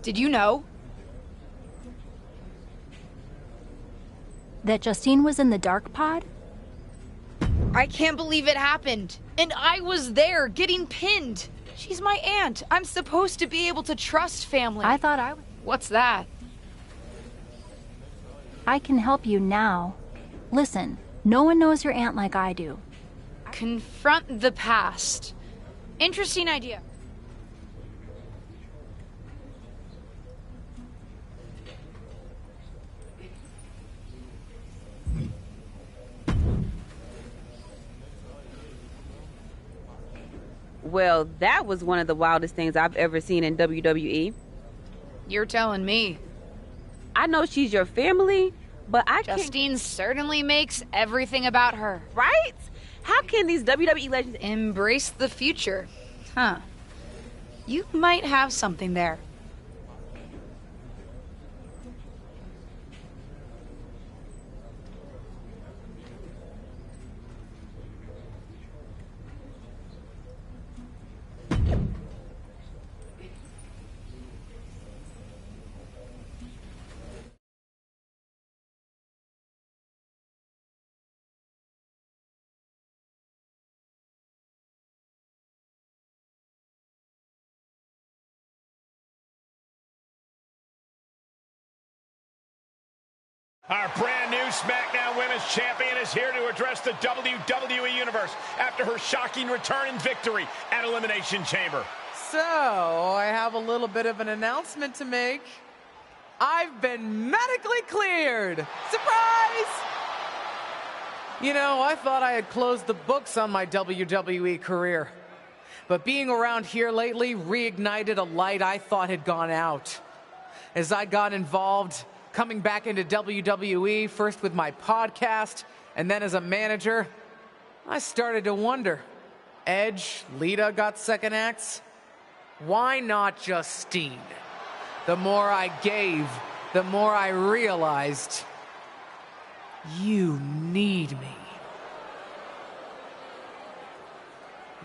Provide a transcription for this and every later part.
Did you know? That Justine was in the dark pod? I can't believe it happened. And I was there, getting pinned. She's my aunt. I'm supposed to be able to trust family. I thought I was... What's that? I can help you now. Listen, no one knows your aunt like I do. Confront the past. Interesting idea. Well, that was one of the wildest things I've ever seen in WWE. You're telling me. I know she's your family, but I can't... Justine certainly makes everything about her. Right? How can these WWE legends embrace the future? Huh. You might have something there. Our brand new SmackDown Women's Champion is here to address the WWE Universe after her shocking return and victory at Elimination Chamber. So, I have a little bit of an announcement to make. I've been medically cleared! Surprise! You know, I thought I had closed the books on my WWE career. But being around here lately reignited a light I thought had gone out. As I got involved, coming back into WWE, first with my podcast, and then as a manager, I started to wonder. Edge, Lita got second acts. Why not Justine? The more I gave, the more I realized, you need me.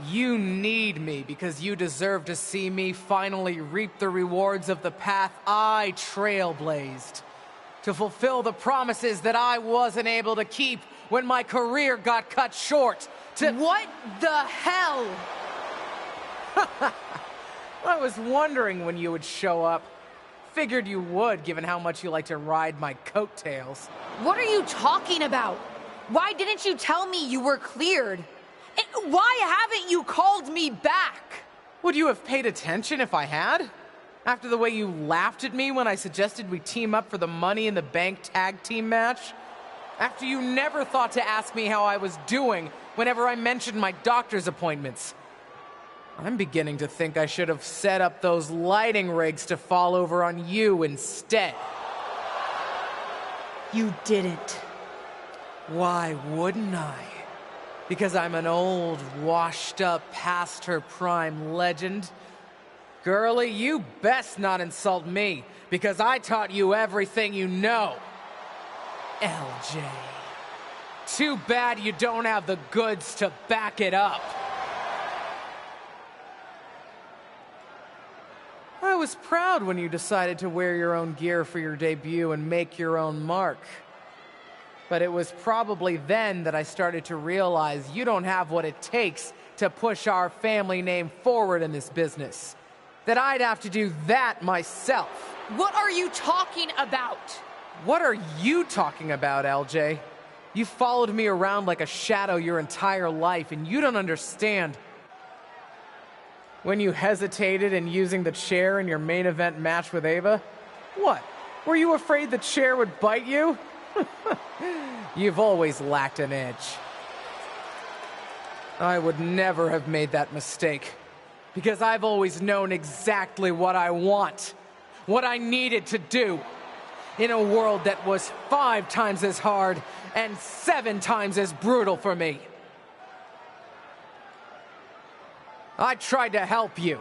You need me because you deserve to see me finally reap the rewards of the path I trailblazed. To fulfill the promises that I wasn't able to keep when my career got cut short. What the hell? I was wondering when you would show up. Figured you would, given how much you like to ride my coattails. What are you talking about? Why didn't you tell me you were cleared? And why haven't you called me back? Would you have paid attention if I had? After the way you laughed at me when I suggested we team up for the Money in the Bank tag team match? After you never thought to ask me how I was doing whenever I mentioned my doctor's appointments? I'm beginning to think I should have set up those lighting rigs to fall over on you instead. You didn't. Why wouldn't I? Because I'm an old, washed-up, past-her-prime legend? Girlie, you best not insult me, because I taught you everything you know. LJ. Too bad you don't have the goods to back it up. I was proud when you decided to wear your own gear for your debut and make your own mark. But it was probably then that I started to realize you don't have what it takes to push our family name forward in this business. That I'd have to do that myself. What are you talking about? What are you talking about, LJ? You followed me around like a shadow your entire life, and you don't understand. When you hesitated in using the chair in your main event match with Ava, what? Were you afraid the chair would bite you? You've always lacked an edge. I would never have made that mistake. Because I've always known exactly what I want, what I needed to do, in a world that was 5 times as hard and 7 times as brutal for me. I tried to help you,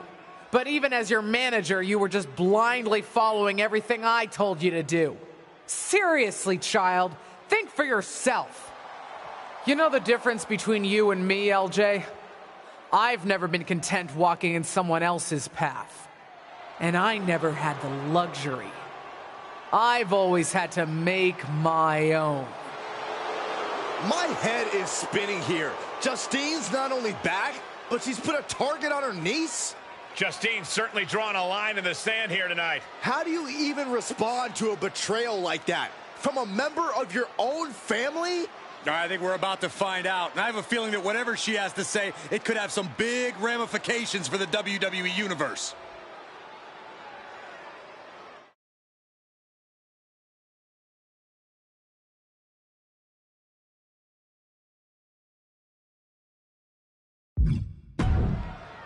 but even as your manager, you were just blindly following everything I told you to do. Seriously, child, think for yourself. You know the difference between you and me, LJ? I've never been content walking in someone else's path. And I never had the luxury. I've always had to make my own. My head is spinning here. Justine's not only back, but she's put a target on her niece? Justine's certainly drawn a line in the sand here tonight. How do you even respond to a betrayal like that? From a member of your own family? I think we're about to find out. And I have a feeling that whatever she has to say, it could have some big ramifications for the WWE Universe.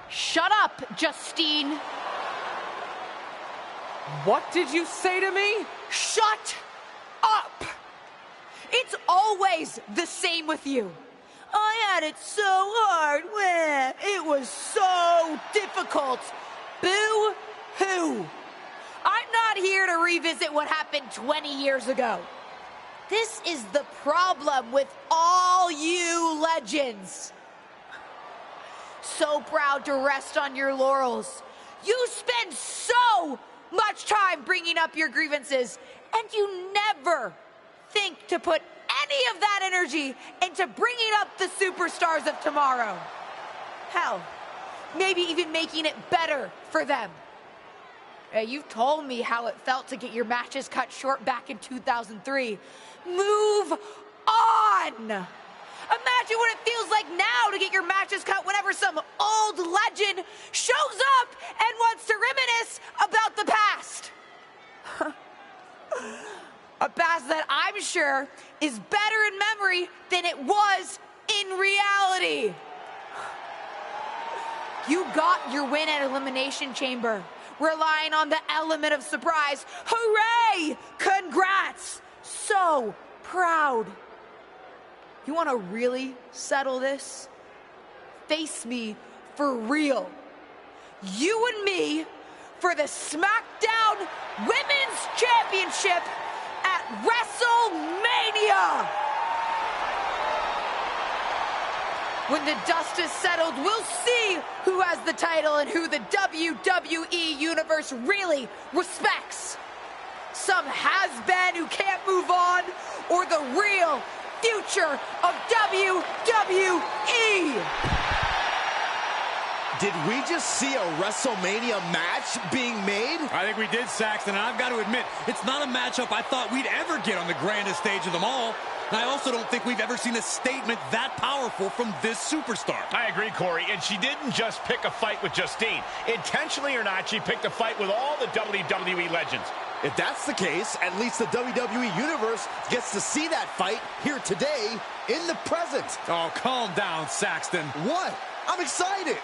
Shut up, Justine. What did you say to me? Shut up. It's always the same with you. I had it so hard. It was so difficult. Boo-hoo. I'm not here to revisit what happened 20 years ago. This is the problem with all you legends. So proud to rest on your laurels. You spend so much time bringing up your grievances, and you never think to put any of that energy into bringing up the superstars of tomorrow. Hell, maybe even making it better for them. You've told me how it felt to get your matches cut short back in 2003. Move on! Imagine what it feels like now to get your matches cut whenever some old legend shows up and wants to reminisce about the past. A past that I'm sure is better in memory than it was in reality. You got your win at Elimination Chamber, relying on the element of surprise. Hooray! Congrats! So proud. You want to really settle this? Face me for real. You and me for the SmackDown Women's Championship at WrestleMania. When the dust is settled, we'll see who has the title and who the WWE Universe really respects. Some has-been who can't move on, or the real future of WWE. Did we just see a WrestleMania match being made? I think we did, Saxton, and I've got to admit, it's not a matchup I thought we'd ever get on the grandest stage of them all. And I also don't think we've ever seen a statement that powerful from this superstar. I agree, Corey, and she didn't just pick a fight with Justine. Intentionally or not, she picked a fight with all the WWE legends. If that's the case, at least the WWE Universe gets to see that fight here today in the present. Oh, calm down, Saxton. What? I'm excited.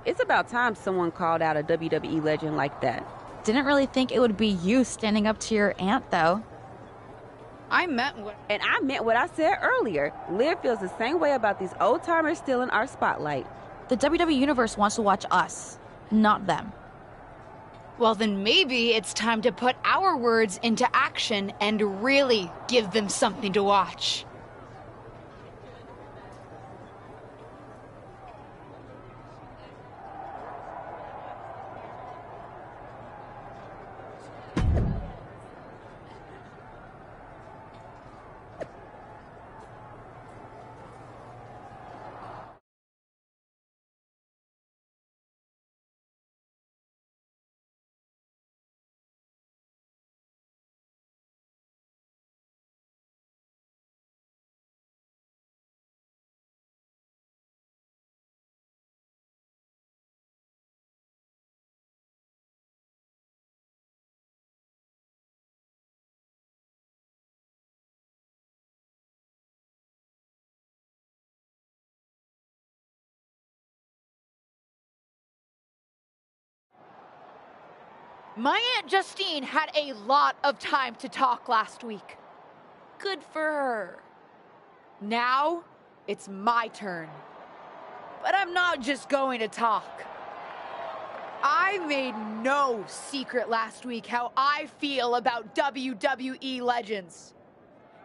It's about time someone called out a WWE legend like that. Didn't really think it would be you standing up to your aunt, though. I meant what I said earlier. Liv feels the same way about these old-timers still in our spotlight. The WWE Universe wants to watch us, not them. Well, then maybe it's time to put our words into action and really give them something to watch. My Aunt Justine had a lot of time to talk last week. Good for her. Now, it's my turn. But I'm not just going to talk. I made no secret last week how I feel about WWE legends.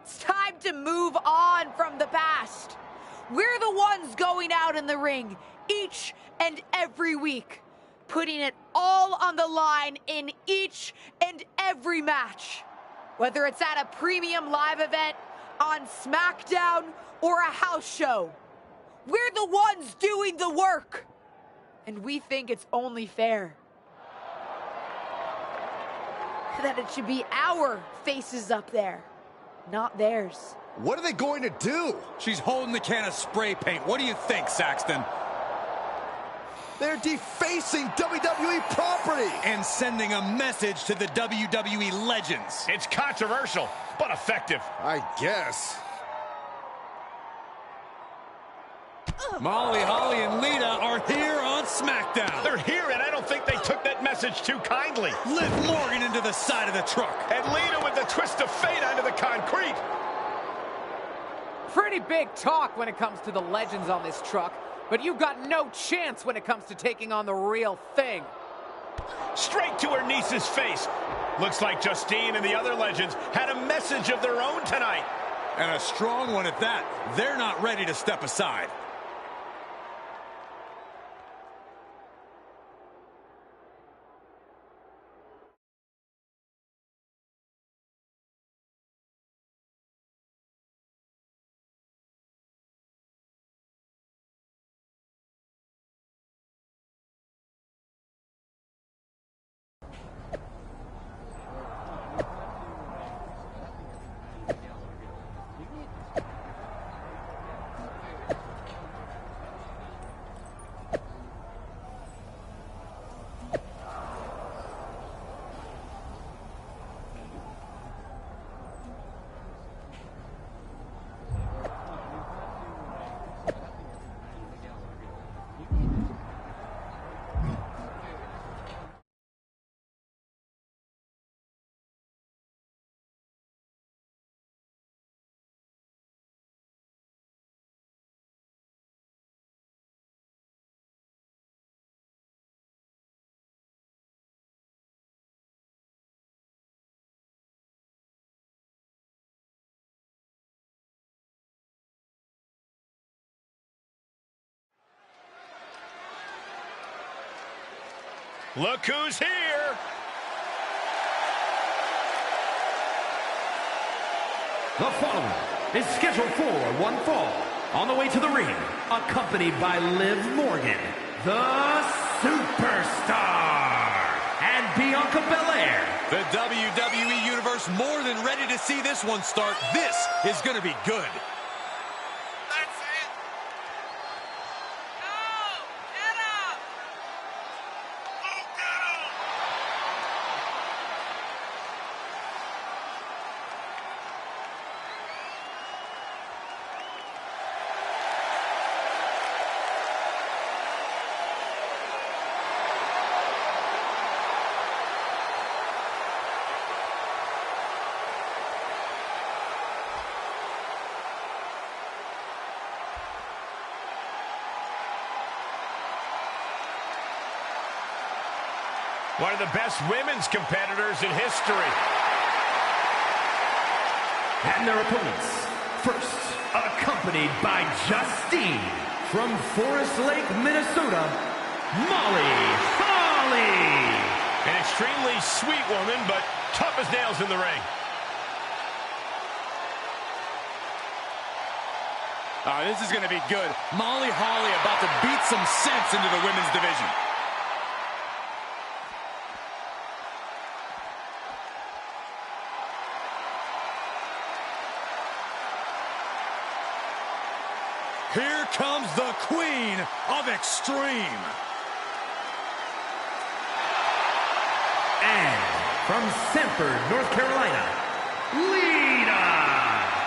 It's time to move on from the past. We're the ones going out in the ring each and every week, putting it all on the line in each and every match. Whether it's at a premium live event, on SmackDown, or a house show. We're the ones doing the work. And we think it's only fair that it should be our faces up there, not theirs. What are they going to do? She's holding the can of spray paint. What do you think, Saxton? They're defacing WWE property. And sending a message to the WWE legends. It's controversial, but effective. I guess. Molly, Holly, and Lita are here on SmackDown. They're here, and I don't think they took that message too kindly. Liv Morgan into the side of the truck. And Lita with the twist of fate onto the concrete. Pretty big talk when it comes to the legends on this truck, but you've got no chance when it comes to taking on the real thing. Straight to her niece's face. Looks like Justine and the other legends had a message of their own tonight. And a strong one at that. They're not ready to step aside. Look who's here. The following is scheduled for one fall. On the way to the ring, accompanied by Liv Morgan, the Superstar, and Bianca Belair. The WWE Universe more than ready to see this one start. This is going to be good. One of the best women's competitors in history. And their opponents. First, accompanied by Justine from Forest Lake, Minnesota, Molly Holly. An extremely sweet woman, but tough as nails in the ring. This is going to be good. Molly Holly about to beat some sense into the women's division. Here comes the Queen of Extreme. And from Sanford, North Carolina, Lita.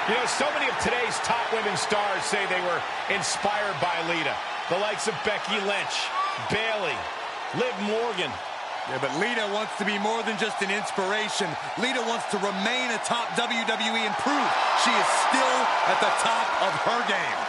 You know, so many of today's top women's stars say they were inspired by Lita. The likes of Becky Lynch, Bayley, Liv Morgan, Yeah, but Lita wants to be more than just an inspiration. Lita wants to remain a top WWE and prove she is still at the top of her game.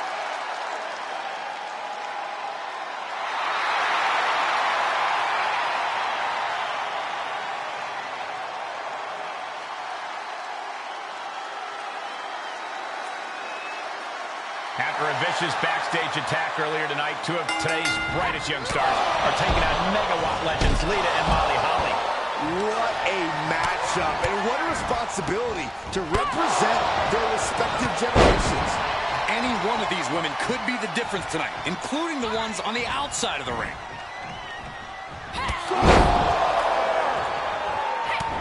After a vicious backstage attack earlier tonight, two of today's brightest young stars are taking on megawatt legends Lita and Molly Holly. What a matchup, and what a responsibility to represent their respective generations. Any one of these women could be the difference tonight, including the ones on the outside of the ring.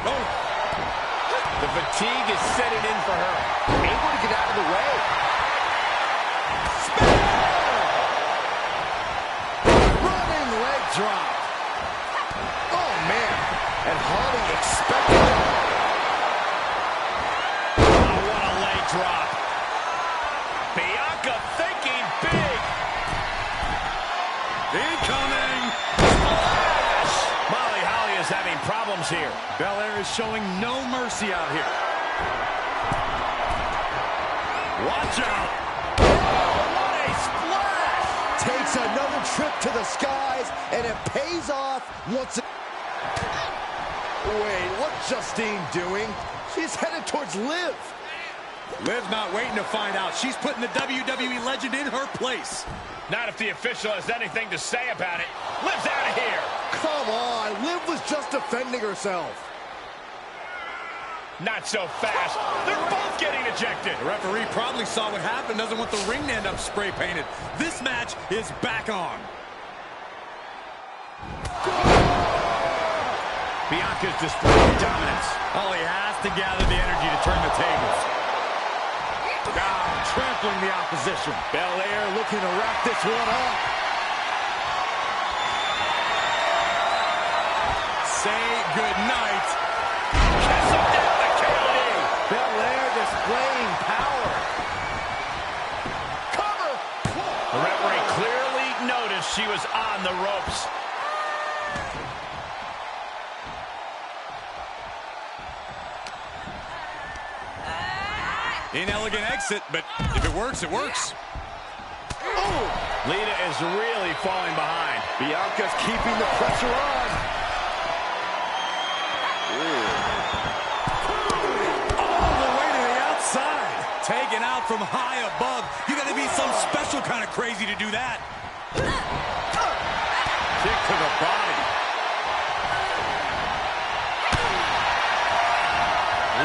Oh. The fatigue is setting in for her. Able to get out of the way. Running leg drop. Oh, man. And Holly expected it. Oh, what a leg drop. Bianca thinking big. Incoming. Splash. Molly Holly is having problems here. Belair is showing no mercy out here. Watch out. What a splash. Takes another trip to the skies, and it pays off once again. Wait, what's Justine doing? She's headed towards Liv. Liv's not waiting to find out. She's putting the WWE legend in her place. Not if the official has anything to say about it. Liv's out of here. Come on, Liv was just defending herself. Not so fast. They're both getting ejected. The referee probably saw what happened, doesn't want the ring to end up spray painted. This match is back on. Bianca's displaying dominance. Holly has to gather the energy to turn the tables. Trampling the opposition. Belair looking to wrap this one up. Say goodnight. Kiss him down the KD. Belair displaying power. Cover. The referee clearly noticed she was on the ropes. Inelegant exit, but if it works, it works. Oh. Lita is really falling behind. Bianca's keeping the pressure on. All the way to the outside. Taken out from high above. You got to be some special kind of crazy to do that. Kick to the body.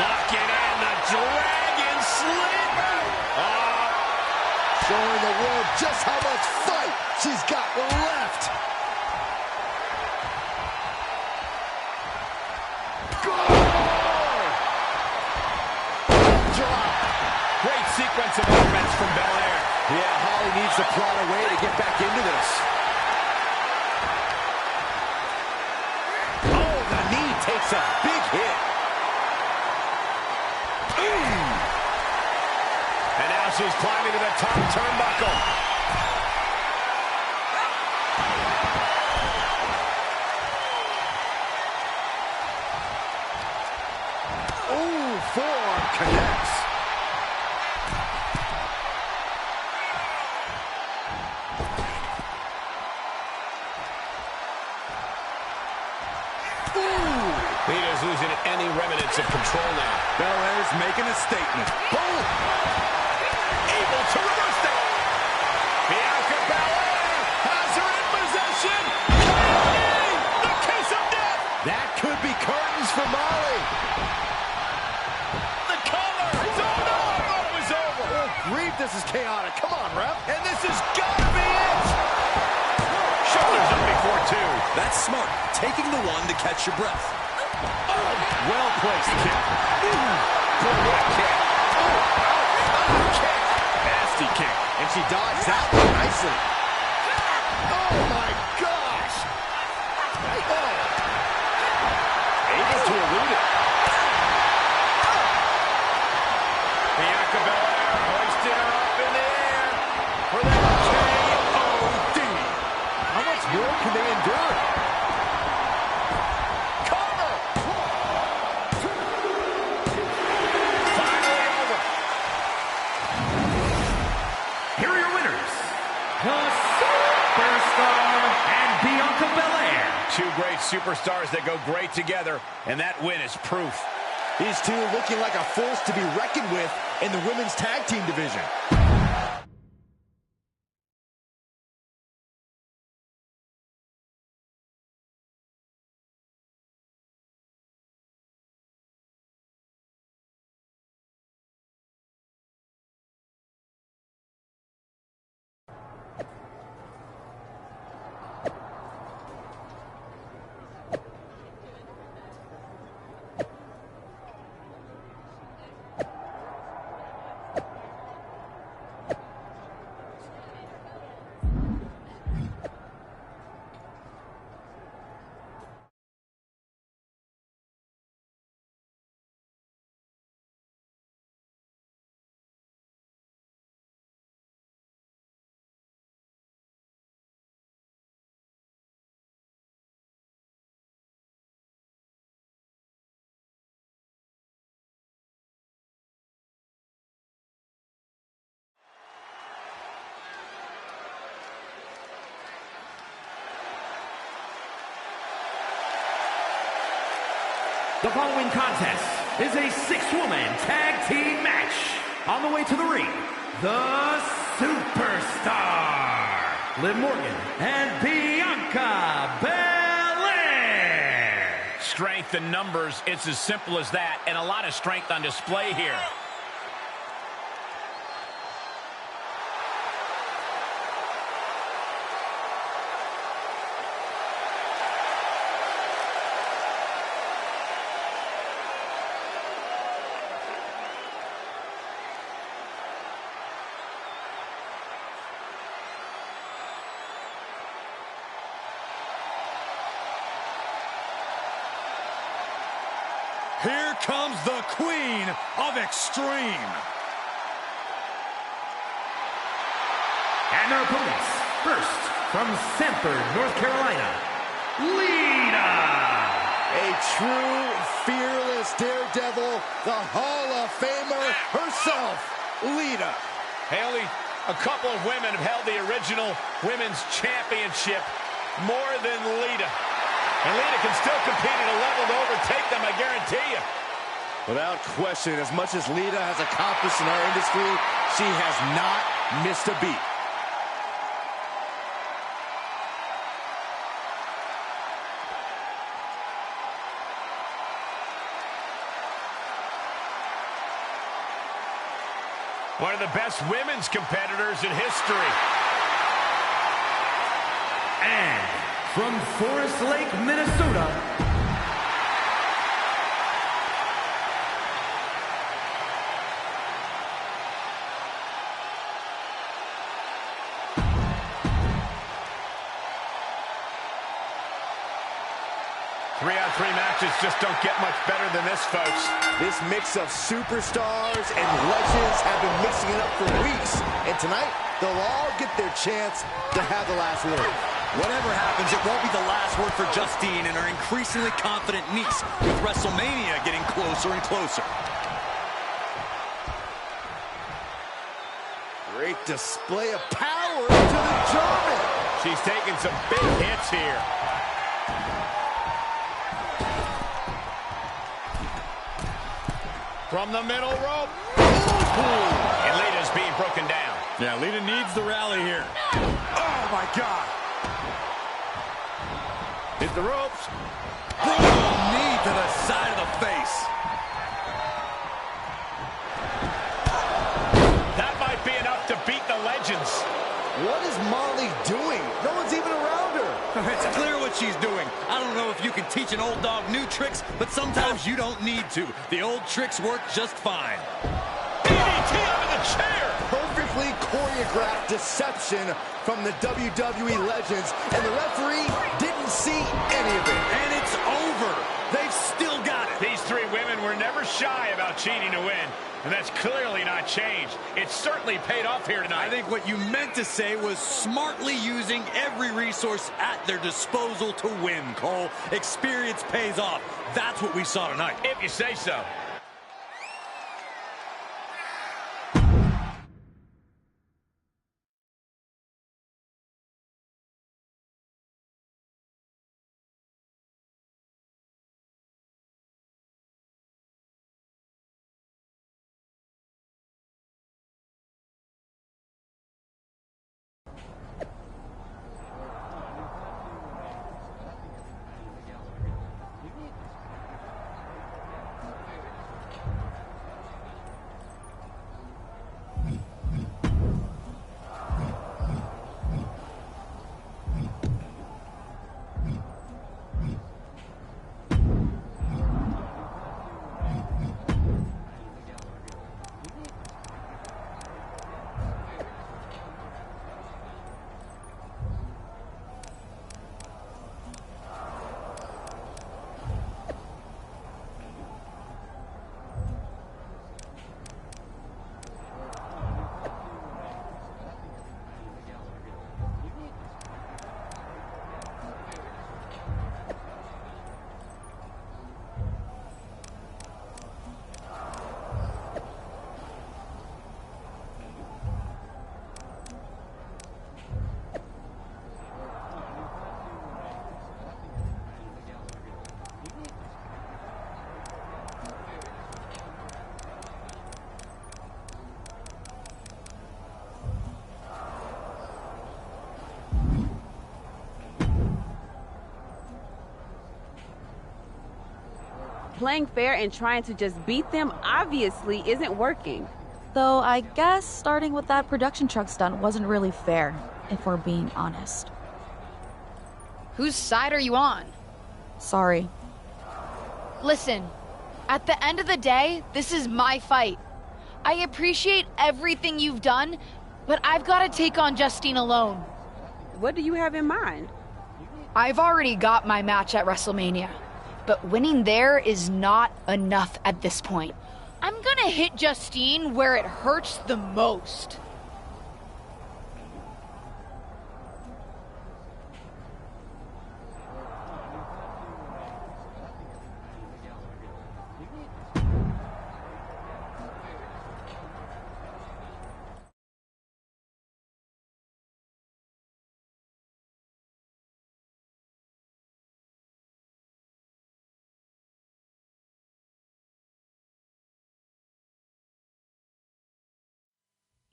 Lock it in, the dragon sleeper. Showing the world just how much fight she's got left. Drop. Great sequence of offense from Belair. Yeah, Holly needs to plot a way to get back into this. Oh, the knee takes a big hit. And now she's climbing to the top turnbuckle. Ooh, forearm connects. Lita's losing any remnants of control now. Belair's making a statement. Boom! Able to reverse that. Bianca Belair has her in possession. The kiss of death. That could be curtains for Molly. The cover. Oh no, I thought it was over. Oh, grief, this is chaotic. Come on, ref. And this has got to be it. Shoulders up before two. That's smart. Taking the one to catch your breath. Well-placed kick. For what kick? Kick. Nasty kick. And she dodged that one nicely. Oh, my gosh. Oh. Able to elude it. Bianca Belair hoisting her up in the air for the KOD. How much more can they endure? the Superstar, and Bianca Belair. Two great superstars that go great together, and that win is proof. These two looking like a force to be reckoned with in the women's tag team division. The following contest is a six-woman tag team match. On the way to the ring, the Superstar, Liv Morgan and Bianca Belair. Strength in numbers, it's as simple as that, and a lot of strength on display here. Here comes the Queen of Extreme. And their opponents, first, from Sanford, North Carolina, Lita. A true, fearless daredevil, the Hall of Famer herself, Lita. Haley, a couple of women have held the original women's championship more than Lita. And Lita can still compete at a level to overtake them, I guarantee you. Without question, as much as Lita has accomplished in our industry, she has not missed a beat. One of the best women's competitors in history. And from Forest Lake, Minnesota, Three-on-three matches just don't get much better than this, folks. This mix of superstars and legends have been mixing it up for weeks. And tonight, they'll all get their chance to have the last word. Whatever happens, it won't be the last word for Justine and her increasingly confident niece, with WrestleMania getting closer and closer. Great display of power to the German. She's taking some big hits here. From the middle rope. And Lita's being broken down. Yeah, Lita needs the rally here. Oh, my God. Hit the ropes. Brutal knee to the side of the face. That might be enough to beat the legends. What is Molly doing? No one's even around her. It's clear what she's doing. I don't know if you can teach an old dog new tricks, but sometimes you don't need to. The old tricks work just fine. DDT under the chair. Perfectly choreographed deception from the WWE legends, and the referee didn't see any of it. And it's over. They've still got it. These three women were never shy about cheating to win, and that's clearly not changed. It's certainly paid off here tonight. I think what you meant to say was smartly using every resource at their disposal to win, Cole. Experience pays off. That's what we saw tonight. If you say so. Playing fair and trying to just beat them obviously isn't working. Though I guess starting with that production truck stunt wasn't really fair, if we're being honest. Whose side are you on? Sorry. Listen, at the end of the day, this is my fight. I appreciate everything you've done, but I've got to take on Justine alone. What do you have in mind? I've already got my match at WrestleMania, but winning there is not enough at this point. I'm gonna hit Justine where it hurts the most.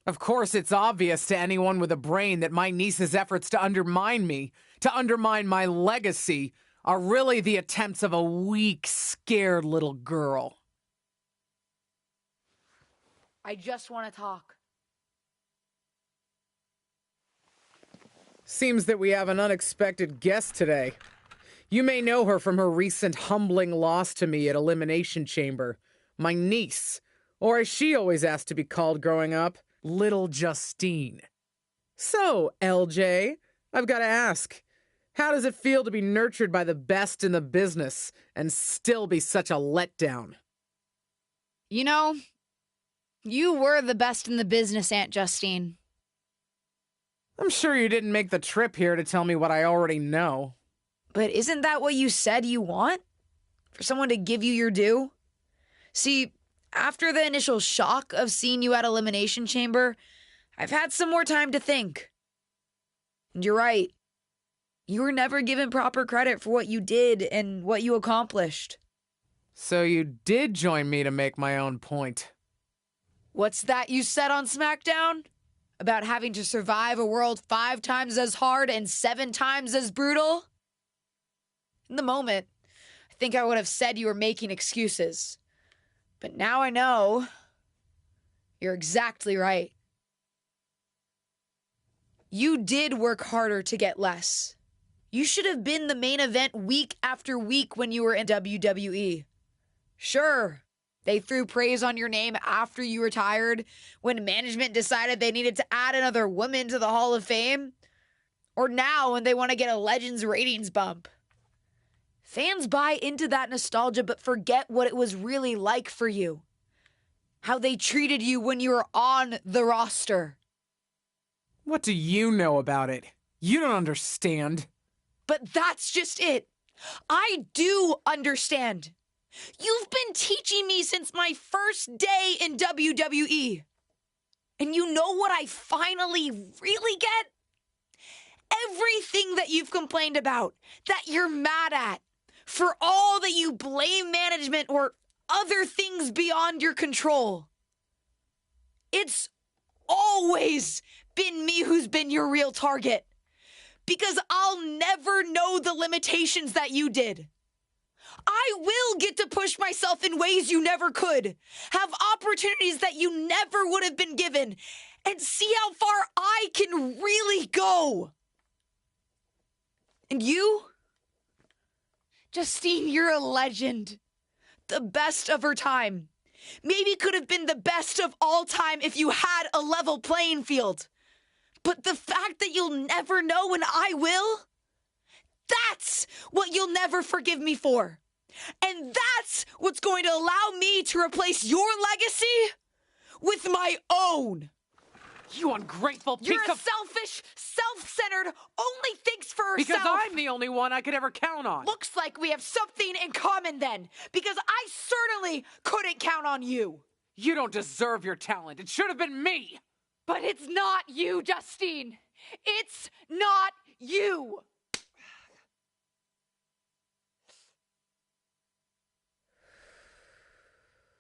Of course, it's obvious to anyone with a brain that my niece's efforts to undermine me, to undermine my legacy, are really the attempts of a weak, scared little girl. I just want to talk. Seems that we have an unexpected guest today. You may know her from her recent humbling loss to me at Elimination Chamber. My niece, or as she always asked to be called growing up, Little Justine. So, LJ, I've got to ask, how does it feel to be nurtured by the best in the business and still be such a letdown? You know, you were the best in the business, Aunt Justine. I'm sure you didn't make the trip here to tell me what I already know. But isn't that what you said you want? For someone to give you your due? See, after the initial shock of seeing you at Elimination Chamber, I've had some more time to think. And you're right. You were never given proper credit for what you did and what you accomplished. So you did join me to make my own point. What's that you said on SmackDown? About having to survive a world 5 times as hard and 7 times as brutal? In the moment, I think I would have said you were making excuses. But now I know you're exactly right. You did work harder to get less. You should have been the main event week after week when you were in WWE. Sure, they threw praise on your name after you retired when management decided they needed to add another woman to the Hall of Fame. Or now when they want to get a Legends ratings bump. Fans buy into that nostalgia but forget what it was really like for you. How they treated you when you were on the roster. What do you know about it? You don't understand. But that's just it. I do understand. You've been teaching me since my first day in WWE. And you know what I finally really get? Everything that you've complained about, that you're mad at, for all that you blame management or other things beyond your control. It's always been me who's been your real target. Because I'll never know the limitations that you did. I will get to push myself in ways you never could, have opportunities that you never would have been given, and see how far I can really go. And you? Justine, you're a legend. The best of her time. Maybe could have been the best of all time if you had a level playing field. But the fact that you'll never know and I will, that's what you'll never forgive me for. And that's what's going to allow me to replace your legacy with my own. You ungrateful piece You're a of... selfish, self-centered, only thinks for herself. Because I'm the only one I could ever count on. Looks like we have something in common then, because I certainly couldn't count on you. You don't deserve your talent. It should have been me. But it's not you, Justine. It's not you.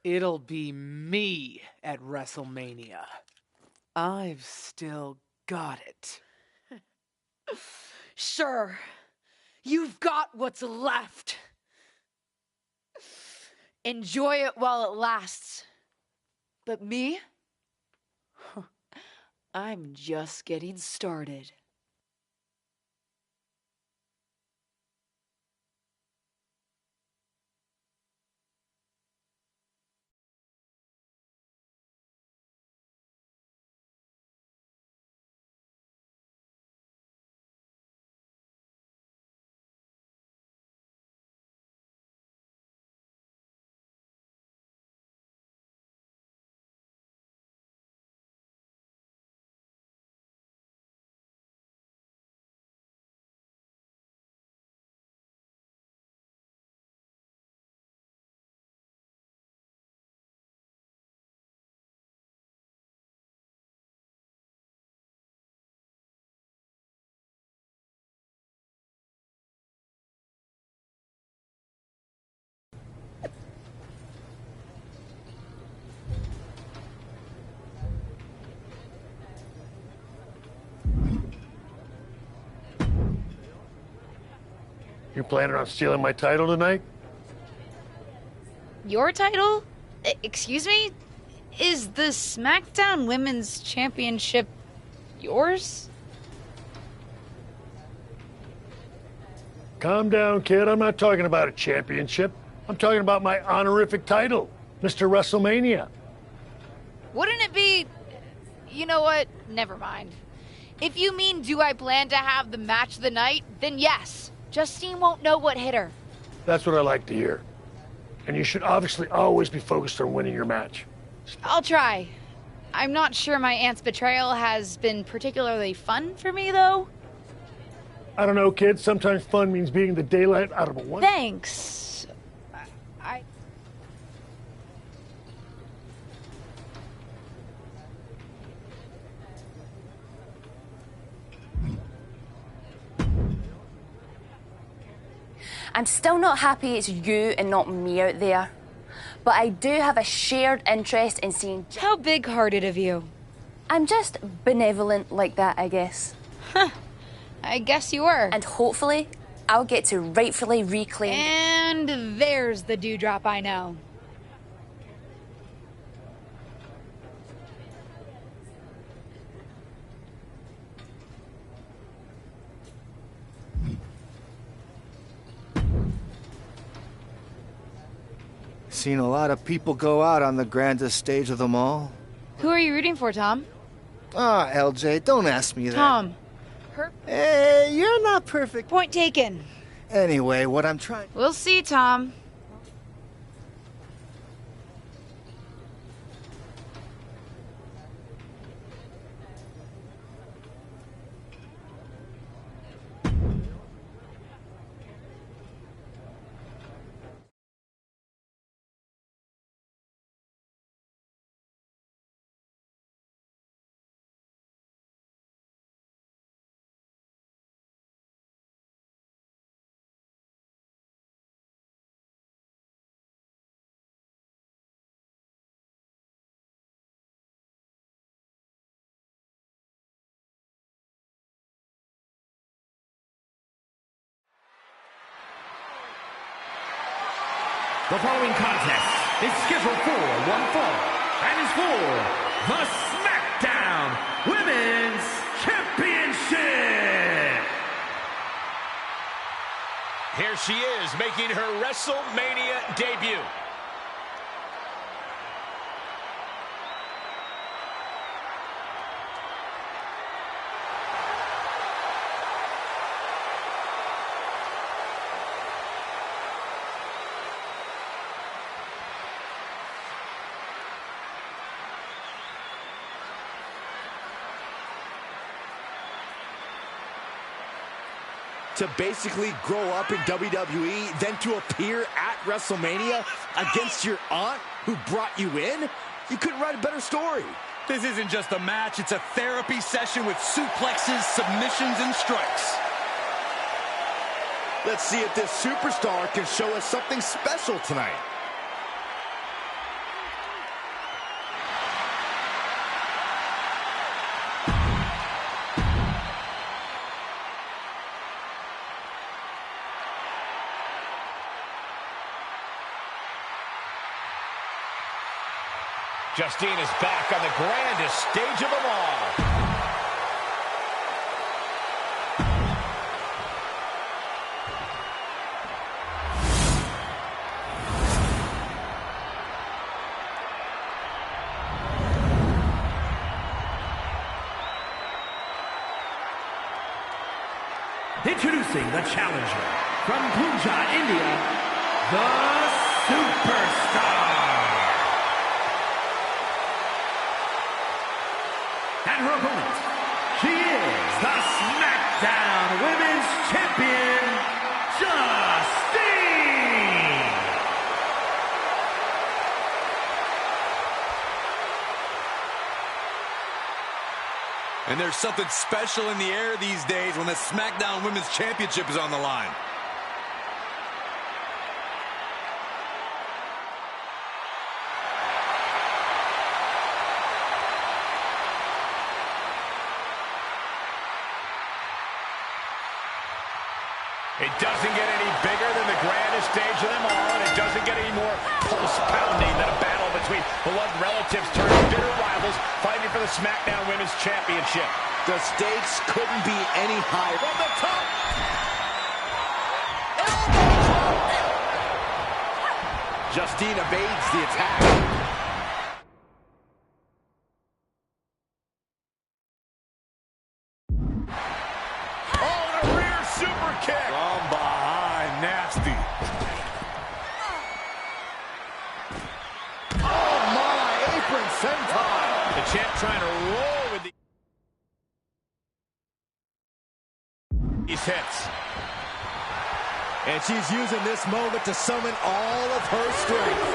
It'll be me at WrestleMania. I've still got it. Sure, you've got what's left. Enjoy it while it lasts. But me? I'm just getting started. You planning on stealing my title tonight? Your title? Excuse me? Is the SmackDown Women's Championship yours? Calm down, kid. I'm not talking about a championship. I'm talking about my honorific title, Mr. WrestleMania. Wouldn't it be... You know what? Never mind. If you mean do I plan to have the match of the night, then yes. Justine won't know what hit her. That's what I like to hear. And you should obviously always be focused on winning your match. I'll try. I'm not sure my aunt's betrayal has been particularly fun for me, though. I don't know, kid. Sometimes fun means beating the daylight out of a one. Thanks. I'm still not happy it's you and not me out there. But I do have a shared interest in seeing... How big-hearted of you. I'm just benevolent like that, I guess. Huh. I guess you were. And hopefully, I'll get to rightfully reclaim... And there's the dewdrop I know. Seen a lot of people go out on the grandest stage of them all. Who are you rooting for, Tom? Ah, LJ, don't ask me that. Tom. Hey, you're not perfect. Point taken. Anyway, what I'm trying... We'll see, Tom. The following contest is scheduled for one fall and is for the SmackDown Women's Championship. Here she is, making her WrestleMania debut. To basically grow up in WWE, then to appear at WrestleMania against your aunt who brought you in? You couldn't write a better story. This isn't just a match, it's a therapy session with suplexes, submissions, and strikes. Let's see if this superstar can show us something special tonight. Justine is back on the grandest stage of them all. Introducing the challenger from Punjab, India, the Superstar. And her opponent, she is the SmackDown Women's Champion, Justine. And there's something special in the air these days when the SmackDown Women's Championship is on the line. It doesn't get any bigger than the grandest stage of them all, and it doesn't get any more pulse-pounding than a battle between blood relatives turned bitter rivals fighting for the SmackDown Women's Championship. The stakes couldn't be any higher. From the top! Justine evades the attack. From behind, nasty. Oh my, apron senton. The champ trying to roll with these hits. And she's using this moment to summon all of her strength.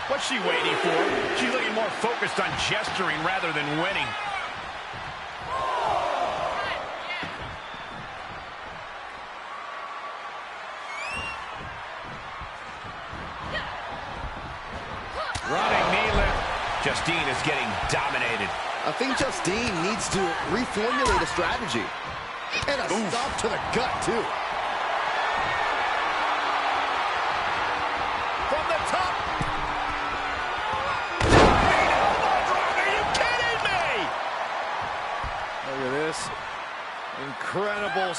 What's she waiting for? She's looking more focused on gesturing rather than winning. Running knee lift. Justine is getting dominated. I think Justine needs to reformulate a strategy. And a stop to the gut, too. From the top. Are you kidding me? Look at this. Incredible.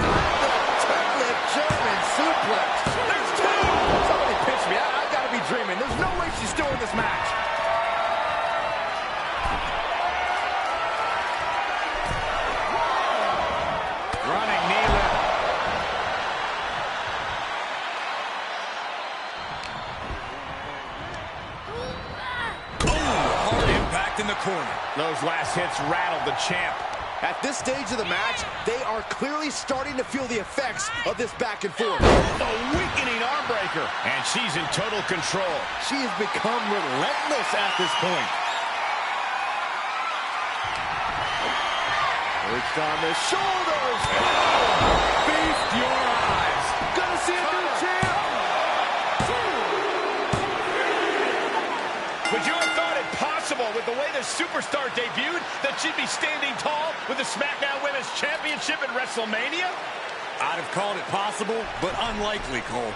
Turlet German suplex. There's two. Somebody pitch me. I gotta be dreaming. There's no way she's still in this match. Running knee lift. Hard impact in the corner. Those last hits rattled the champ. At this stage of the match, they are clearly starting to feel the effects of this back and forth. The weakening arm breaker. And she's in total control. She has become relentless at this point. Reached on the shoulders. Feast your eyes. Gonna see a new champ. Would you have thought it possible with the way the superstar debuted that she'd be standing tall with the SmackDown Women's Championship at WrestleMania? I'd have called it possible, but unlikely, Cole.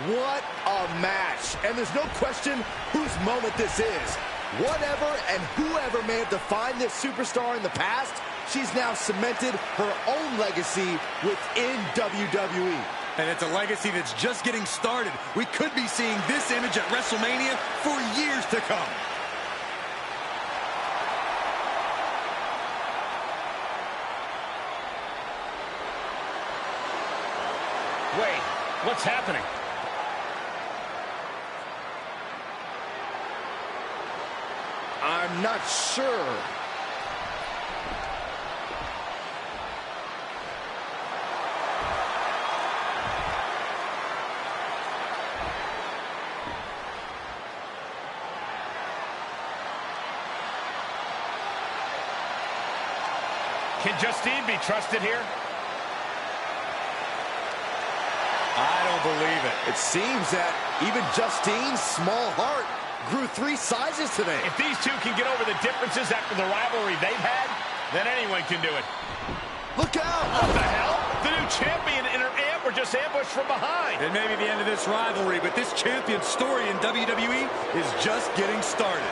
What a match. And there's no question whose moment this is. Whatever and whoever may have defined this superstar in the past, she's now cemented her own legacy within WWE. And it's a legacy that's just getting started. We could be seeing this image at WrestleMania for years to come. Wait, what's happening? I'm not sure. Can Justine be trusted here? I don't believe it. It seems that even Justine's small heart grew 3 sizes today. If these two can get over the differences after the rivalry they've had, then anyone can do it. Look out! What the hell? The new champion in her or just ambushed from behind. It may be the end of this rivalry, but this champion's story in WWE is just getting started.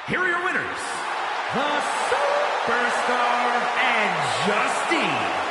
Here are your winners, the Superstar and Justine.